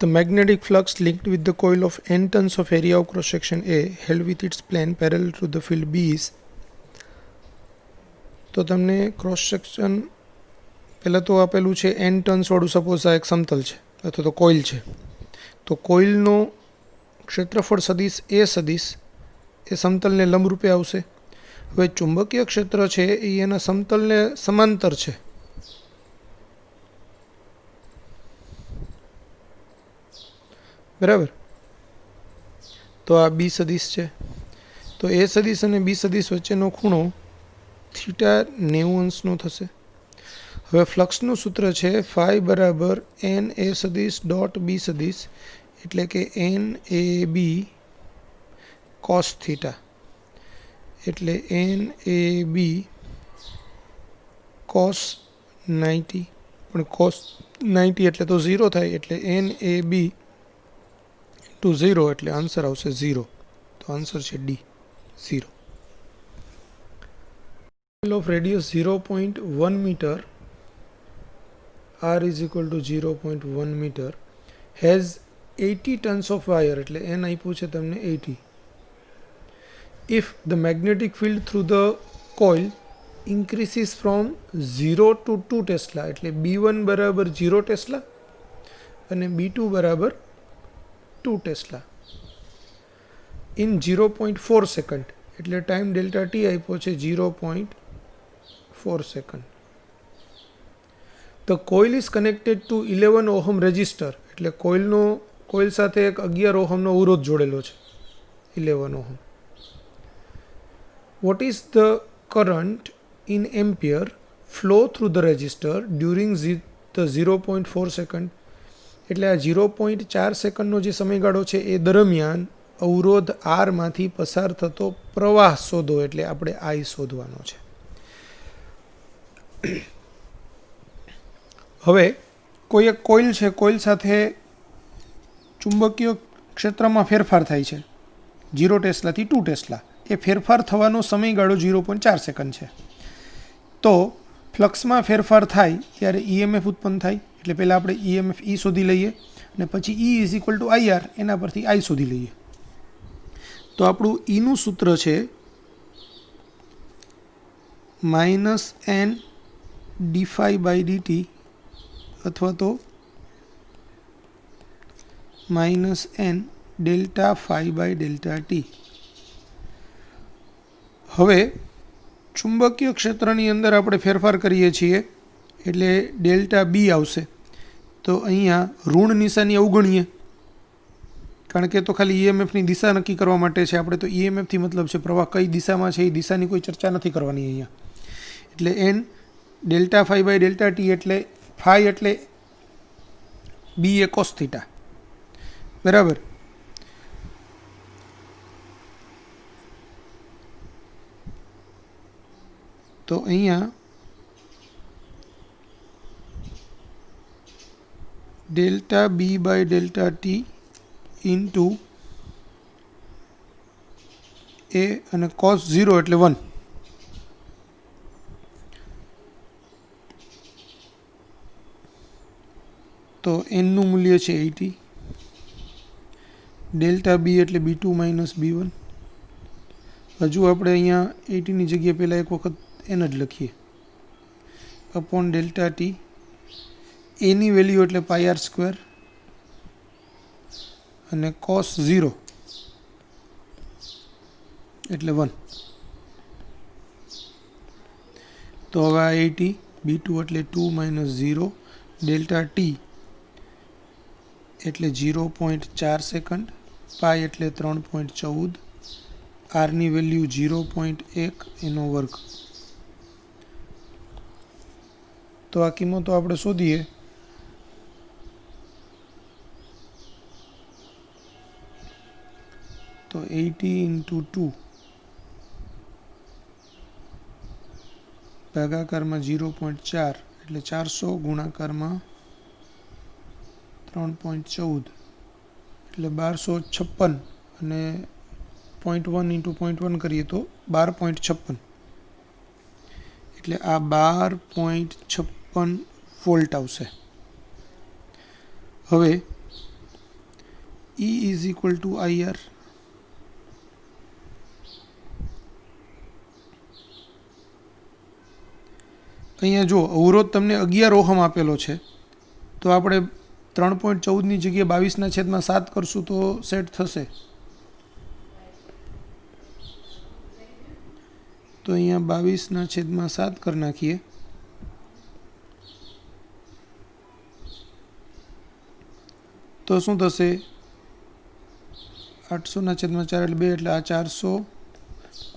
The magnetic flux linked with the coil of n tons of area of cross section A held with its plane parallel to the field B is. तो तमने cross section पहला तो आपेलू है n turns वाळू suppose आ एक समतल है अथवा तो कोइल है तो कोइलनो क्षेत्रफल सदिश ए समतल ने लंब रूपे आवशे। हवे चुंबकीय क्षेत्र है ए एना समतल ने समांतर है बराबर। तो आ बी सदिश है तो ए सदिश और बी सदिश वच्चेनो खूणो थीटा 90 अंशनो थशे। हवे फ्लक्सनुं सूत्र है फाई बराबर एन ए सदिश डॉट बी सदिश एटले के N A B cos theta एटले एन ए बी कॉस 90 पण कॉस 90 एटले तो 0 थाय एटले एन ए बी टू 0 एटले आंसर आवशे 0। तो आंसर है D 0। of radius 0.1 meter r is equal to 0.1 meter has 80 tons of wire એટલે n આપ્યું છે તમને 80 if the magnetic field through the coil increases from 0 to 2 tesla એટલે b1 બરાબર 0 ટેસ્લા અને b2 બરાબર 2 ટેસ્લા in 0.4 સેકન્ડ એટલે time delta t આપ્યો છે 0.4 second. The coil is connected to 11 ohm resistor એટલે કોઇલ સાથે એક 11 ઓહમ નો અવરોધ જોડેલો છે 11 ohm. What is the current in ampere flow through the resistor during the 0.4 second એટલે આ 0.4 સેકન્ડનો જે સમયગાળો છે એ દરમિયાન અવરોધ R માંથી પસાર થતો પ્રવાહ શોધો એટલે આપણે I શોધવાનો છે। હવે કોઈ એક કોઇલ છે કોઇલ સાથે ચુંબકીય ક્ષેત્રમાં ફેરફાર થાય છે 0 ટેસ્લાથી 2 ટેસ્લા એ ફેરફાર થવાનો સમયગાળો 0.4 સેકન્ડ છે। તો ફ્લક્સમાં ફેરફાર થાય ત્યારે EMF ઉત્પન્ન થાય એટલે પહેલાં આપણે EMF E શોધી લઈએ અને પછી E is equal to IR એના પરથી I શોધી લઈએ। તો આપણું ઈનું સૂત્ર છે -n dφ by dt अथवा तो -n delta phi by delta T. हवे चुंबकीय क्षेत्रनी अंदर आपणे फेरफार करीए छीए एटले डेल्टा बी आवशे। तो अहींया ऋण निशानी अवगणीए कारण के तो खाली EMF नी दिशा नक्की करवा माटे छे आपणे तो EMF थी मतलब छे प्रवाह कई दिशामां छे ए दिशानी कोई चर्चा नथी करवानी अहींया। एटले n delta phi by delta T एटले फाई एटले बी ए cos थीटा बराबर। तो अहींया delta B by delta T into A अने cos 0 एटले 1 तो n નું મૂલ્ય છે 80 डेल्टा बी एटले b2 माइनस b1 हजू આપણે અહીંયા 80 ની જગ્યાએ પહેલા એક વખત n જ લખીએ अपॉन डेल्टा टी ए ની વેલ્યુ એટલે પાઈ r સ્ક્વેર અને cos 0 એટલે 1। તો હવે 80 b2 એટલે 2 માઇનસ 0 डेल्टा टी એટલે 0.4 સેકન્ડ પાઈ એટલે 3.14 r ની વેલ્યુ 0.1 એનો વર્ગ। તો આ કિંમતો આપણે શોધીએ तो 80 into 2 भागाकार में 0.4 એટલે 400 गुणाकार में 3.14 એટલે 1256 અને 0.1 into 0.1 કરીએ તો 12.56 એટલે આ 12.56 વોલ્ટ આવશે। હવે E is equal to IR. અહીંયા જો અવરોધ તમને 11 ઓહમ આપેલો છે, તો આપણે 3.14ની જગ્યાએ 22/7 કરશું તો સેટ થશે. તો અહીંયા 22/7 કરી નાખીએ. તો શું થશે? 800/4 એટલે 2 એટલે આ 400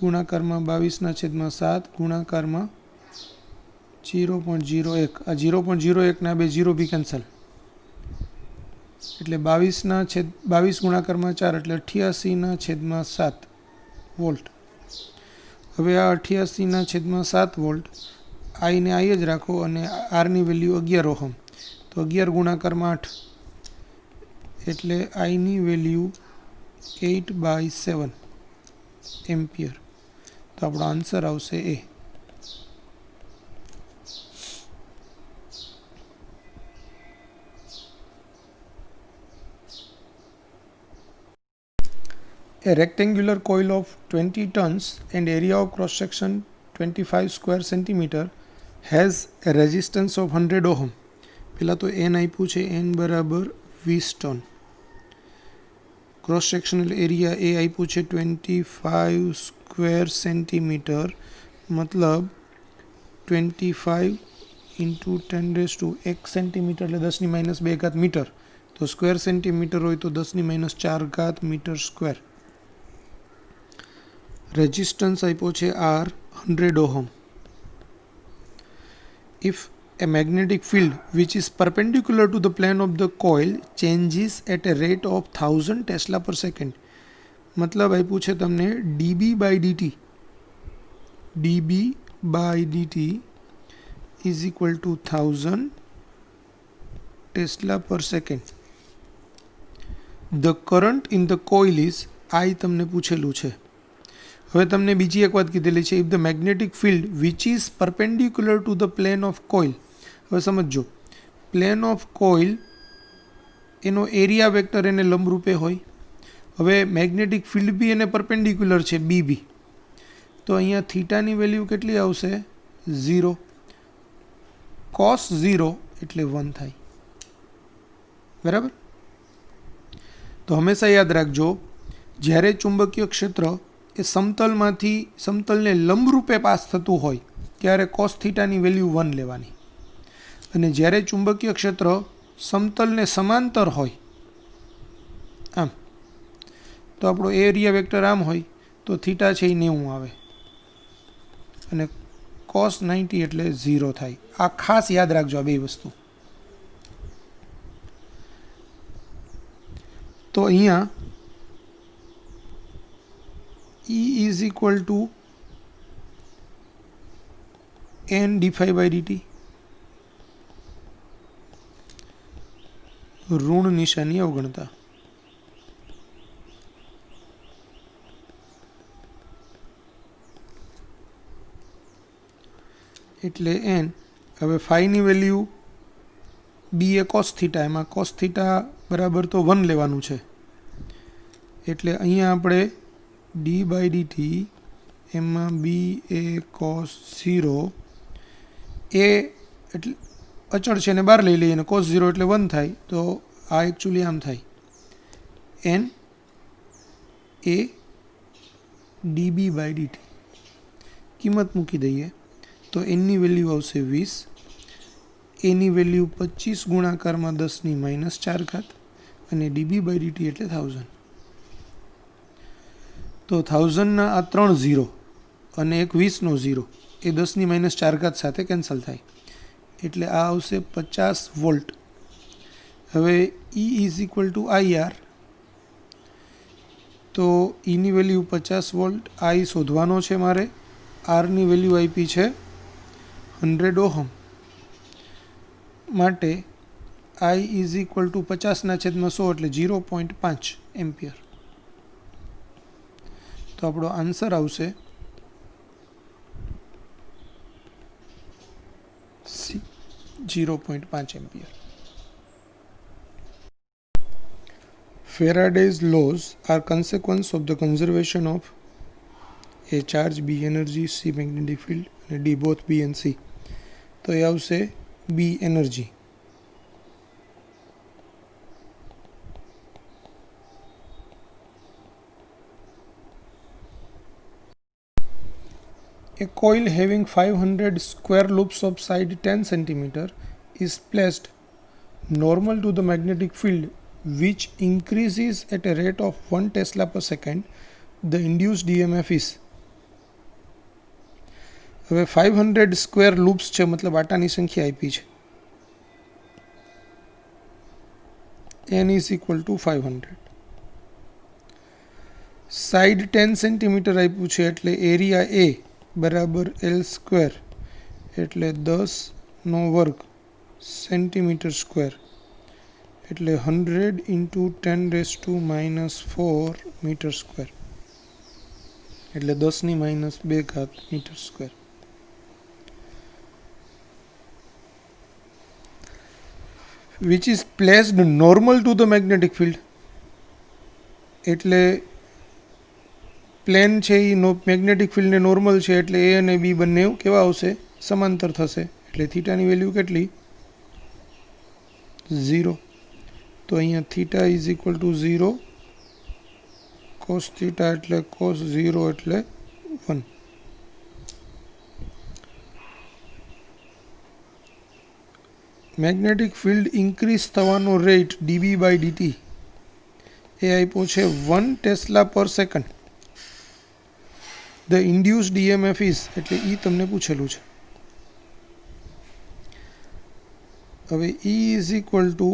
ગુણાકારમાં 22/7 ગુણાકારમાં 0.01. આ 0.01 ના બે 0 બી કેન્સલ એટલે 22 ગુણાકારમાં 4 એટલે 88/7 વોલ્ટ. હવે આ 88/7 વોલ્ટ આઈ ને આઈ જ રાખો અને આરની વેલ્યુ 11 ઓહમ. તો 11 ગુણાકારમાં 8 એટલે આઈની વેલ્યુ 8/7 એમ્પિયર. તો આપણો આન્સર આવશે એ. A rectangular coil of 20 tons and area of cross section 25 square centimeter has a resistance of 100 ohm. પહેલાં તો n આપ્યું છે, n બરાબર 20 ટન. ક્રોસ સેક્શનલ એરિયા એ આપ્યું છે 25 સ્ક્વેર સેન્ટીમીટર, મતલબ 25 ઇન્ટુ 10⁻1 સેન્ટીમીટર એટલે 10⁻2 મીટર. તો સ્ક્વેર સેન્ટીમીટર હોય તો 10⁻4 મીટર સ્ક્વેર. રેઝિસ્ટન્સ આપ્યો છે R 100 ohm. If a magnetic field which is perpendicular to the plane of the coil changes at a rate of 1000 Tesla per second, મતલબ આપ્યું છે તમને dB/dt. dB/dt is equal to 1000 Tesla per second. The current in the coil is I તમને પૂછેલું છે. હવે તમને બીજી એક વાત કીધેલી છે, if the magnetic field which is perpendicular to the plane of coil. હવે સમજો, પ્લેન ઓફ કોઇલ એનો એરિયા વેક્ટર એને લંબરૂપે હોય. હવે મેગ્નેટિક ફિલ્ડ બી એને પરપેન્ડિક્યુલર છે BB. તો અહીંયા થીટાની વેલ્યુ કેટલી આવશે? 0. cos 0 એટલે 1 થાય. બરાબર? તો હંમેશા યાદ રાખજો, જ્યારે ચુંબકીય ક્ષેત્ર એ સમતલને લંબરૂપે પાસ થતું હોય ત્યારે cos થીટાની વેલ્યુ 1 લેવાની, અને જ્યારે ચુંબકીય ક્ષેત્ર સમતલને સમાંતર હોય આમ, તો આપણો એરિયા વેક્ટર આમ હોય તો થીટા છે એ 90 આવે અને cos 90 એટલે 0 થાય. આ ખાસ યાદ રાખજો આ બે વસ્તુ. તો અહીંયા E is equal to n dϕ/dt. ઋણ નિશાની અવગણતા. એટલે n. હવે ફાઈની વેલ્યુ બી એ cos થીટા, એમાં cos થીટા બરાબર તો 1 લેવાનું છે. એટલે અહીંયા આપણે d/dt એમાં બી એ cos 0 એ એટલે અચળ છે ને બહાર લઈ લઈએ અને cos 0 એટલે 1 થાય. તો આ એકચ્યુઅલી આમ થાય n એ dB/dt. કિંમત મૂકી દઈએ તો nની વેલ્યુ આવશે 20, એની વેલ્યુ 25 ગુણાકારમાં 10⁻⁴ અને dB/dt એટલે 1000. તો 1000ના આ 3 0 અને એક 20નો 0 એ 10⁻⁴ સાથે કેન્સલ થાય એટલે આ આવશે 50 વોલ્ટ. હવે E is equal to IR. તો Eની વેલ્યુ 50 વોલ્ટ, I શોધવાનો છે મારે. Rની વેલ્યુ આપી છે 100 ઓહમ. માટે I ઇઝ ઇક્વલ ટુ 50/100 એટલે 0.5 એમ્પિયર. તો આપણો આન્સર આવશે C 0.5 ampere. Faraday's laws are consequence of the conservation of A charge, B energy, C magnetic field અને D both B and C. તો એ આવશે B energy. A coil having 500 square loops of side 10 cm is placed normal to the magnetic field which increases at a rate of 1 Tesla per second. The induced EMF is. હવે 500 square loops છે મતલબ આટાની સંખ્યા આપી છે. n is equal to 500. Side 10 centimetre આપ્યું છે એટલે area A બરાબર L સ્ક્વેર એટલે 10 નો વર્ગ સેન્ટીમીટર સ્ક્વેર એટલે 100 into 10⁻⁻4 મીટર સ્ક્વેર એટલે 10⁻² metre square. which is placed normal to the magnetic field. એટલે પ્લેન છે એ મેગ્નેટિક ફિલ્ડને નોર્મલ છે એટલે એ અને બી બંને કેવા આવશે સમાંતર થશે એટલે થીટાની વેલ્યુ કેટલી 0. તો અહીંયા theta is equal to 0 cos theta એટલે કોસ 0 એટલે 1. મેગ્નેટિક ફિલ્ડ ઇન્ક્રીઝ થવાનો રેટ dB/dt એ આપ્યો છે 1 ટેસ્લા પર second. The induced EMF is એટલે એ તમને પૂછેલું છે. હવે E is equal to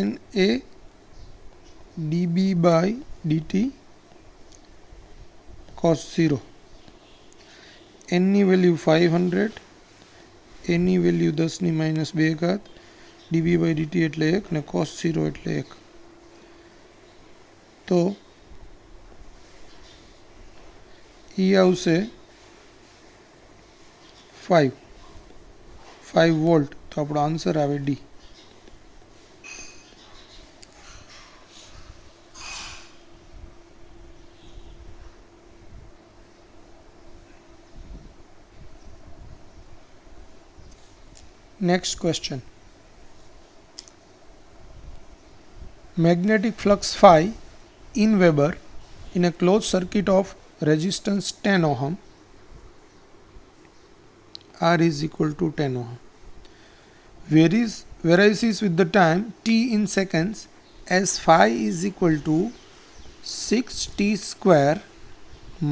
NA dB/dt cos 0. n ની વેલ્યુ 500, a ની વેલ્યુ 10⁻², dB/dt એટલે 1 અને cos 0 એટલે 1. તો E આવશે 5 વોલ્ટ. તો આપણો આન્સર આવે D. Next question. Magnetic flux phi in Weber in a closed circuit of resistance 10 ohm. R is equal to 10 ohm. Varies with the time t in seconds as phi is equal to 6t square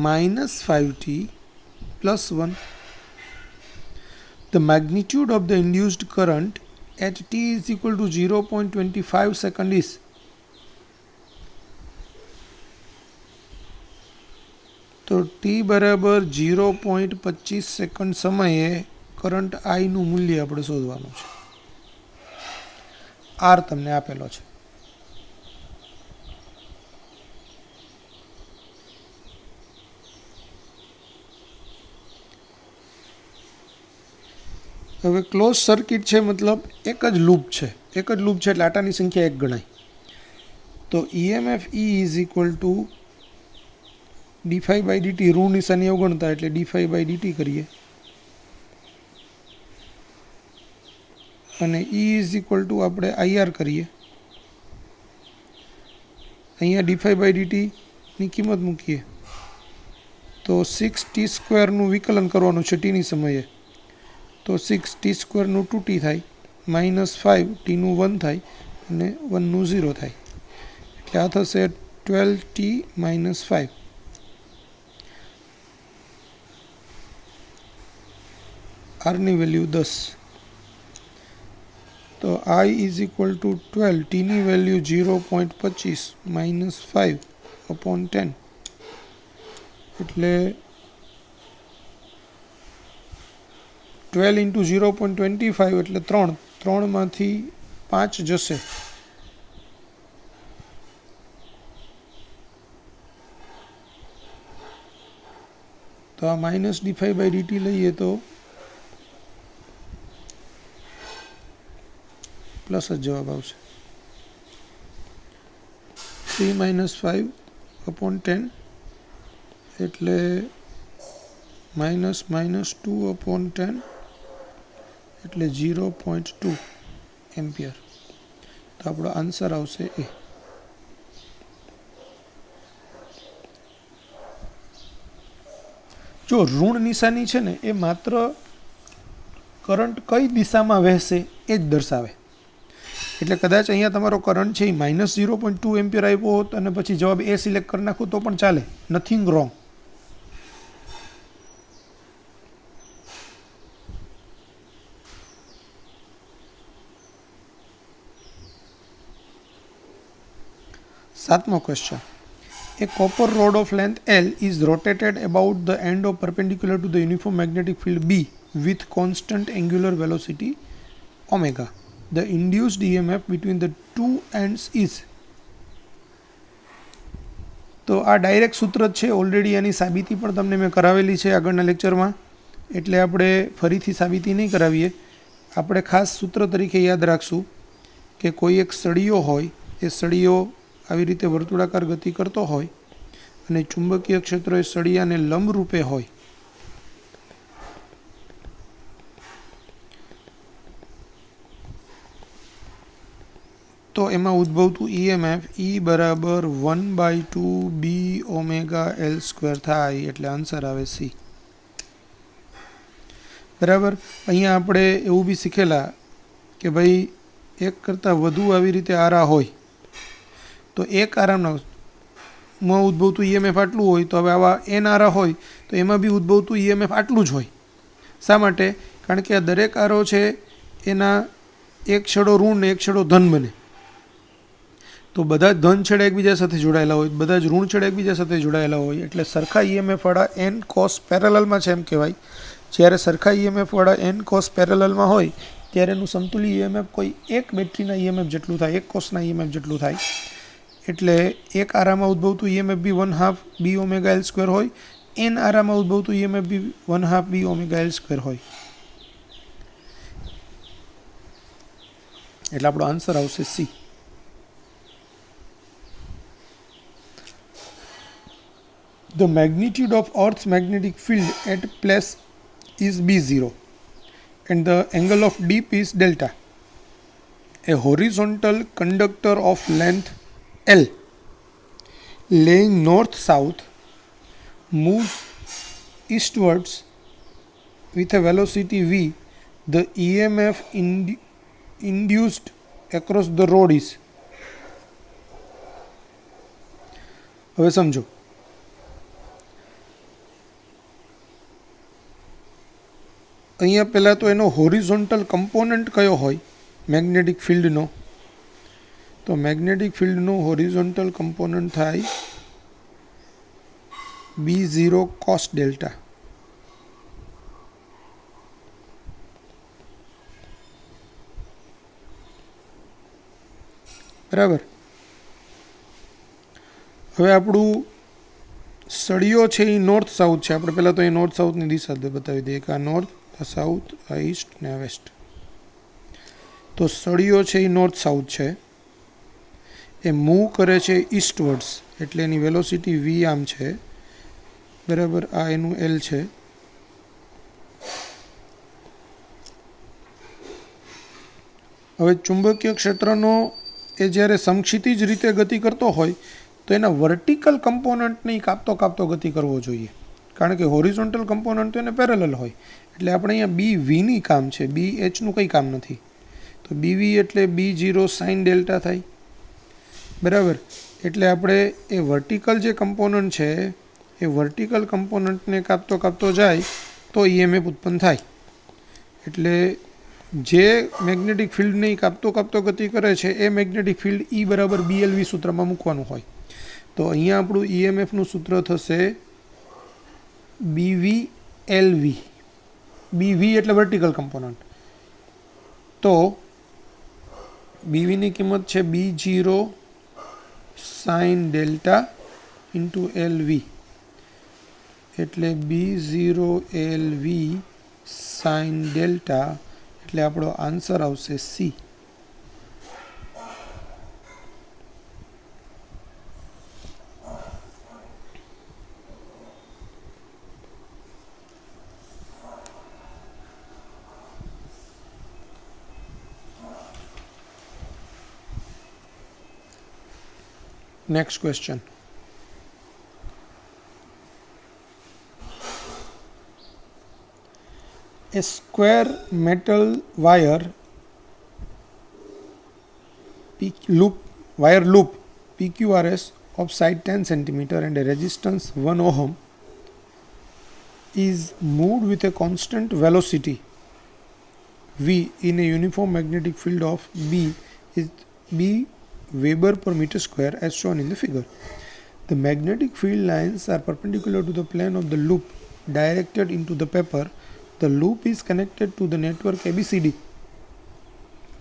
minus 5t plus 1. The magnitude of the induced current at t is equal to 0.25 second is. તો t બરાબર 0.25 second સમયે current I નું મૂલ્ય આપણે શોધવાનું છે. R તમને આપેલો છે. હવે ક્લોઝ સર્કિટ છે મતલબ એક જ લૂપ છે એટલે આટાની સંખ્યા 1 ગણાય. તો EMF E is equal to d∅/dt ઋણ નિશાની અવગણતા એટલે d∅/dt કરીએ અને E ઇઝ ઇક્વલ ટુ આપણે IR કરીએ. અહીંયા d∅/dt ની કિંમત મૂકીએ તો 6t² નું વિકલન કરવાનું છે t ની સમયે. તો 6t² નું 2t થાય -5 t નું 1 થાય અને 1 નું 0 થાય એટલે આ થશે 12t - 5. R ની વેલ્યુ 10. તો I is equal to 12 t ની વેલ્યુ 0.25 -5/10 એટલે 12 into 0.25 એટલે 3 માંથી 5 જશે તો આ -d∅/dt લઈએ તો પ્લસ જ જવાબ આવશે. 3 minus 5 upon 10 એટલે minus 2 upon 10 એટલે 0.2 એમ્પિયર. તો આપણો આન્સર આવશે એ. જો ઋણ નિશાની છે ને એ માત્ર કરંટ કઈ દિશામાં વહેશે એ જ દર્શાવે. એટલે કદાચ અહીંયા તમારો કરંટ છે એ -0.2 એમ્પિયર આપ્યો હોત અને પછી જવાબ એ સિલેક્ટ કરી નાખો તો પણ ચાલે, નથિંગ રોંગ. સાતમો question. A copper rod of length L is rotated about the end of perpendicular to the uniform magnetic field B with constant angular velocity omega. The induced EMF between the two ends is. તો આ direct સૂત્ર જ છે, already એની સાબિતી પણ તમને મેં કરાવેલી છે આગળના લેક્ચરમાં, એટલે આપણે ફરીથી સાબિતી નહીં કરાવીએ. આપણે ખાસ સૂત્ર તરીકે યાદ રાખશું કે કોઈ એક સળિયો હોય, એ સળિયો આવી રીતે વર્તુળાકાર ગતિ કરતો હોય અને ચુંબકીય ક્ષેત્ર એ સળિયાને લંબ રૂપે હોય, તો એમાં ઉદ્ભવતું EMF E બરાબર 1/2 B ઓમેગા L² થાય, એટલે આન્સર આવે સી. બરાબર. અહીંયા આપણે એવું બી શીખેલા કે ભાઈ એક કરતાં વધુ આવી રીતે આરા હોય તો એક આરામાં ઉદ્ભવતું EMF આટલું હોય, તો હવે આવા એન આરા હોય તો એમાં બી ઉદ્ભવતું EMF આટલું જ હોય. શા માટે? કારણ કે આ દરેક આરો છે એના એક છેડો ઋણ ને એક છેડો ધન બને. તો બધા જ ધન છેડા એકબીજા સાથે જોડાયેલા હોય, બધા જ ઋણ છેડા એકબીજા સાથે જોડાયેલા હોય, એટલે સરખા EMF વાળા એન કોસ પેરેલલમાં છે એમ કહેવાય. જ્યારે સરખા EMF વાળા એન કોસ પેરેલલમાં હોય ત્યારે એનું સમતુલ્ય EMF કોઈ એક બેટરીના EMF જેટલું થાય, એક કોસના EMF જેટલું થાય. એટલે એક આરામાં ઉદ્ભવતું EMF બી 1/2 B ઓમેગા L² હોય, એન આરામાં ઉદ્ભવતું EMF બી 1/2 B ઓમેગા L² હોય. એટલે આપણો આન્સર આવશે C. The magnitude of Earth's magnetic field at place is B0 and the angle of dip is delta. A horizontal conductor of length L laying north-south moves eastwards with a velocity v. The EMF induced across the rod is. હવે સમજો, અહીંયા પહેલાં તો એનો horizontal component કયો હોય magnetic ફિલ્ડનો? તો magnetic ફિલ્ડનો horizontal component થાય B0 cos ડેલ્ટા. બરાબર. હવે આપણું સળિયો છે એ નોર્થ સાઉથ છે. આપણે પહેલાં તો એ નોર્થ સાઉથની દિશા બતાવી દઈએ કે આ નોર્થ, આ સાઉથ, આ ઈસ્ટ ને આ વેસ્ટ. તો સળિયો છે એ નોર્થ સાઉથ છે, એ મૂવ કરે છે ઈસ્ટવર્ડ્સ, એટલે એની વેલોસિટી v આમ છે. બરાબર. આ એનું L છે. હવે ચુંબકીય ક્ષેત્રનો એ જ્યારે સમક્ષિતિજ રીતે ગતિ કરતો હોય તો એના વર્ટિકલ કમ્પોનન્ટને કાપતો કાપતો ગતિ કરવો જોઈએ, કારણ કે હોરિઝોન્ટલ કમ્પોનન્ટ તો એને પેરેલલ હોય. એટલે આપણે અહીંયા BVની કામ છે, BHનું કંઈ કામ નથી. તો BV એટલે B0 sin ડેલ્ટા થાય. બરાબર. એટલે આપણે એ વર્ટિકલ જે કમ્પોનન્ટ છે એ વર્ટિકલ કમ્પોનન્ટને કાપતો કાપતો જાય તો EMF ઉત્પન્ન થાય. એટલે જે મેગ્નેટિક ફિલ્ડને કાપતો કાપતો ગતિ કરે છે એ મેગ્નેટિક ફિલ્ડ E બરાબર BLV સૂત્રમાં મૂકવાનું હોય. તો અહીંયા આપણું EMFનું સૂત્ર થશે BVLV. BV એટલે વર્ટિકલ કમ્પોનન્ટ. તો BVની કિંમત છે B0 sin delta into LV, એટલે B0 LV sin ડેલ્ટા, એટલે આપણો આન્સર આવશે C. Next question. A square metal wire loop PQRS of side 10 cm and a resistance 1 ohm is moved with a constant velocity V in a uniform magnetic field of B Weber per meter square as shown in the figure. The magnetic field lines are perpendicular to the plane of the loop directed into the paper. The loop is connected to the network ABCD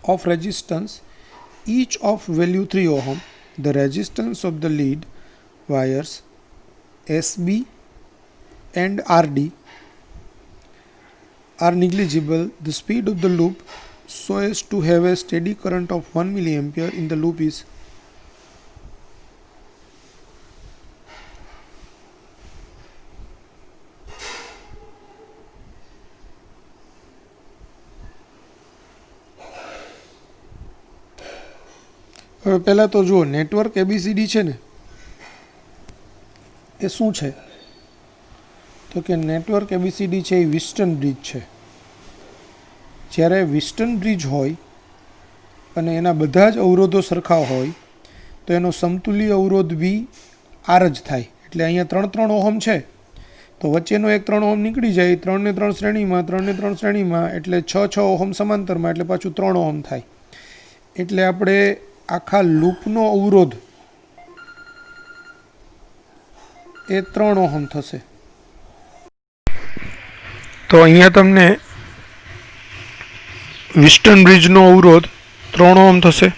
of resistance, each of value 3 ohm. The resistance of the lead wires SB and RD are negligible. The speed of the loop so as to have a steady current of 1 milliampere in the loop is હવે પહેલાં તો જુઓ network ABCD છે ને એ શું છે તો કે નેટવર્ક ABCD છે એ વિસ્ટન બ્રિજ છે. જ્યારે વિસ્ટન બ્રિજ હોય અને એના બધા જ અવરોધો સરખા હોય તો એનો સમતુલ્ય અવરોધ V R જ થાય. એટલે અહીંયા 3 ઓહમ છે તો વચ્ચેનો એક 3 ઓહમ નીકળી જાય, 3 ને 3 શ્રેણીમાં, 3 ને 3 શ્રેણીમાં, એટલે 6 ઓહમ સમાંતરમાં, એટલે પાછું 3 ઓહમ થાય. એટલે આપણે આખા લૂપનો અવરોધ એ 3 ઓહમ થશે. તો અહીંયા તમને વિસ્ટન બ્રિજનો અવરોધ 3 ઓહમ થશે.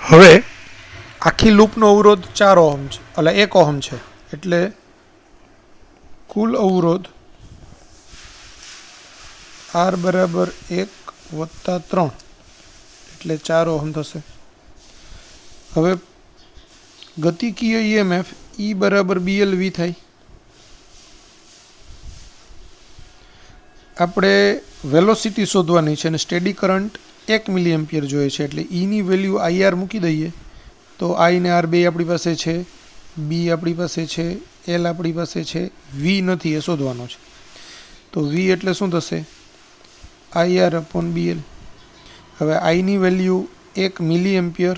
હવે આખી લૂપનો અવરોધ 4 ઓહમ છે, એટલે 1 ઓહમ છે, એટલે કુલ અવરોધ R બરાબર 1 વત્તા 3 એટલે 4 ઓહમ થશે. હવે ગતિકીય EMF E બરાબર BLV થાય. આપણે વેલોસિટી શોધવાની છે અને સ્ટેડી કરંટ 1 મિલીએમ્પિયર જોઈએ છે, એટલે ની વેલ્યુ IR મૂકી દઈએ તો I ને R બે આપણી પાસે છે, B આપણી પાસે છે, L આપણી પાસે છે, V નથી એ શોધવાનો છે. તો V એટલે શું થશે IR upon BL. હવે I ની વેલ્યુ 1 મિલીએમ્પિયર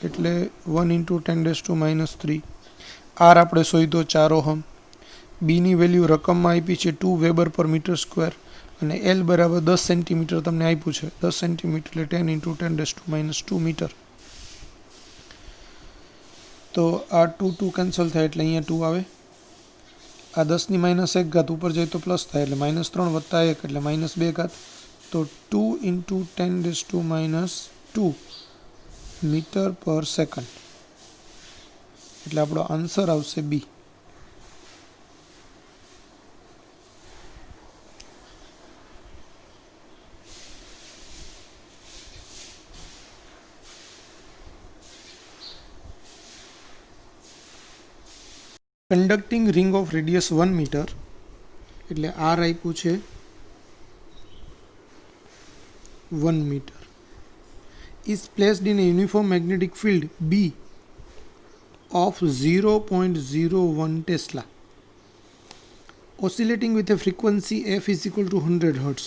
એટલે 1 × 10⁻³ R આપણે શોધ્યો 4 ઓહમ, B ની વેલ્યુ રકમમાં આપી છે 2 વેબર પર મીટર સ્ક્વેર અને L બરાબર 10 સેન્ટીમીટર તમને આપ્યું છે. 10 સેન્ટીમીટર એટલે 10 × 10⁻² મીટર. તો આ 2 કેન્સલ થાય એટલે અહીંયા 2 આવે. આ 10 ની -1 ઉપર જાય તો પ્લસ થાય એટલે -3 + 1 એટલે -2. તો 2 × 10⁻² મીટર પર સેકન્ડ એટલે આપણો આન્સર આવશે B. Conducting ring of radius 1 metre એટલે R આપ્યું છે 1 metre is placed in a uniform magnetic field B of 0.01 Tesla oscillating with a frequency f is equal to 100 Hz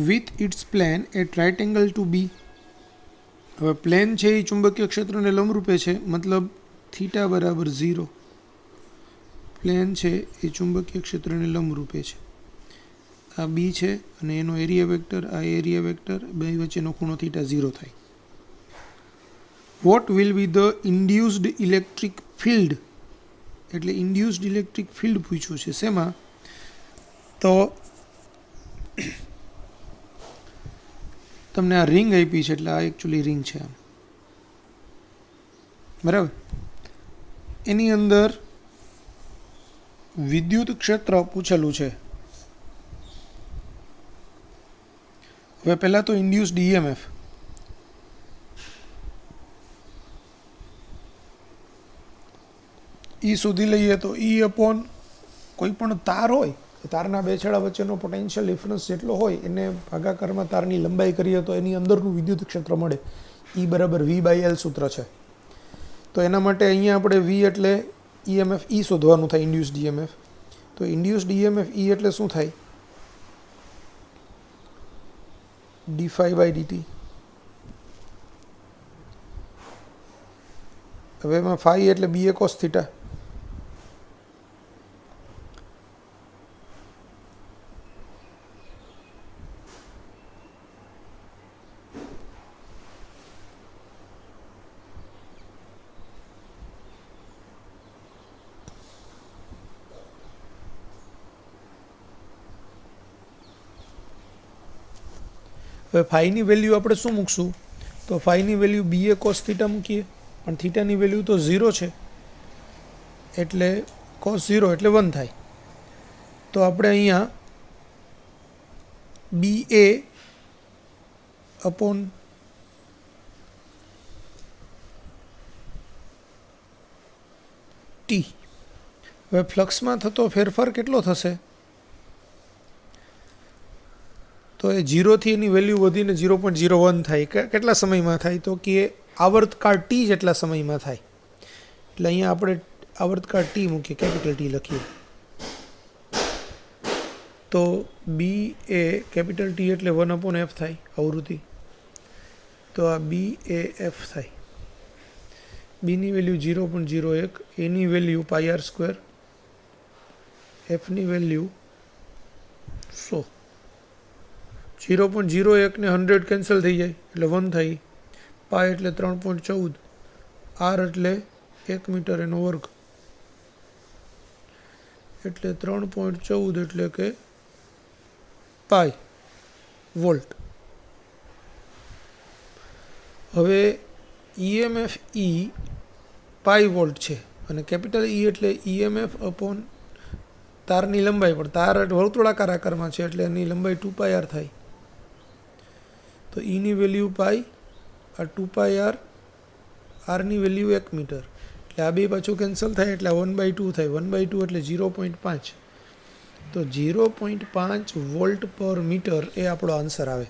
with its plane at right angle to B. હવે plane છે એ ચુંબકીય ક્ષેત્રને લંબરૂપે છે, મતલબ theta બરાબર 0. Plane છે એ ચુંબકીય ક્ષેત્રને લંબરૂપે છે. આ B છે અને એનો એરિયા વેક્ટર, આ એરિયા વેક્ટર, બે વચ્ચેનો ખૂણો થીટા 0 થાય. What will be the induced electric field એટલે ઇન્ડ્યુસ્ડ ઇલેક્ટ્રિક ફિલ્ડ પૂછ્યું છે. શેમાં? તો તમને આ રિંગ આપી છે એટલે આ એકચ્યુઅલી રિંગ છે આમ, બરાબર. એની અંદર વિદ્યુત ક્ષેત્ર પૂછેલું છે. હવે પહેલાં તો ઇન્ડ્યુસ્ડ EMF ઈ શોધી લઈએ તો ઈ અપોન કોઈ પણ તાર હોય, તારના બે છેડા વચ્ચેનો પોટેન્શિયલ ડિફરન્સ જેટલો હોય એને ભાગાકારમાં તારની લંબાઈ કરીએ તો એની અંદરનું વિદ્યુત ક્ષેત્ર મળે. ઈ બરાબર V/L સૂત્ર છે. તો એના માટે અહીંયા આપણે V એટલે EMF E શોધવાનું થાય, ઇન્ડ્યુસ્ડ EMF. તો ઇન્ડ્યુસ્ડ EMF E એટલે શું થાય? d∅/dt. હવે એમાં ફાઈ એટલે BA cos θ. હવે ફાઈની વેલ્યુ આપણે શું મૂકશું? તો ફાઈની વેલ્યુ BA cos θ મૂકીએ, પણ થીટાની વેલ્યુ તો 0 છે એટલે cos 0 એટલે 1 થાય. તો આપણે અહીંયા BA અપોન T. હવે ફ્લક્સમાં થતો ફેરફાર કેટલો થશે? તો એ 0થી એની વેલ્યુ વધીને 0.01 થાય. કેટલા સમયમાં થાય? તો કે આવર્તકાળ T જેટલા સમયમાં થાય. એટલે અહીંયા આપણે આવર્તકાળ T મૂકીએ, કેપિટલ T લખીએ. તો B એ કેપિટલ T એટલે 1/f થાય આવૃત્તિ. તો આ BAF થાય. બીની વેલ્યુ 0.01, એની વેલ્યુ πr², એફની વેલ્યુ 100. 0.01 ને 100 કેન્સલ થઈ જાય એટલે 1 થાય. પાય એટલે 3.14, આર એટલે 1 મીટર એનો વર્ગ એટલે 3.14 એટલે કે પાય વોલ્ટ. હવે EMF E પાય વોલ્ટ છે અને કેપિટલ E એટલે EMF અપોન તારની લંબાઈ, પણ તાર વર્તુળાકાર આકારમાં છે એટલે એની લંબાઈ 2πr થાય. તો ઈની વેલ્યુ પાઈ, આ 2πr, આરની વેલ્યુ 1 મીટર એટલે આ બે પાછું કેન્સલ થાય એટલે 1/2 થાય. 1/2 એટલે 0.5. તો 0.5 વોલ્ટ પર મીટર એ આપણો આન્સર આવે.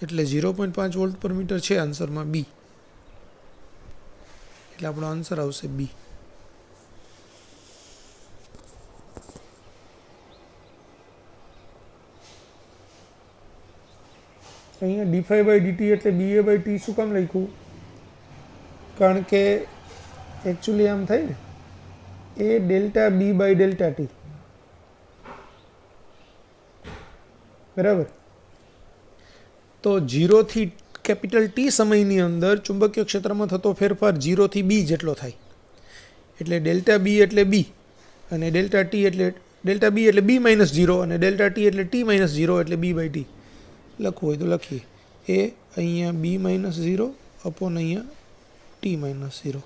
એટલે 0.5 વોલ્ટ પર મીટર છે આન્સરમાં B. એટલે આપણો આન્સર આવશે B. અહીંયા d∅/dt એટલે BA/T શું કામ લખ્યું? કારણ કે એકચ્યુઅલી આમ થાય ને, એ ડેલ્ટા B/ΔT બરાબર. તો 0થી કેપિટલ T સમયની અંદર ચુંબકીય ક્ષેત્રમાં થતો ફેરફાર 0થી B જેટલો થાય. એટલે ડેલ્ટા B એટલે B અને ડેલ્ટા B એટલે B-0 અને ડેલ્ટા T એટલે T-0 એટલે B/T. લખવું હોય તો લખીએ. એ અહીંયા B-0 અપોન અહીંયા T-0.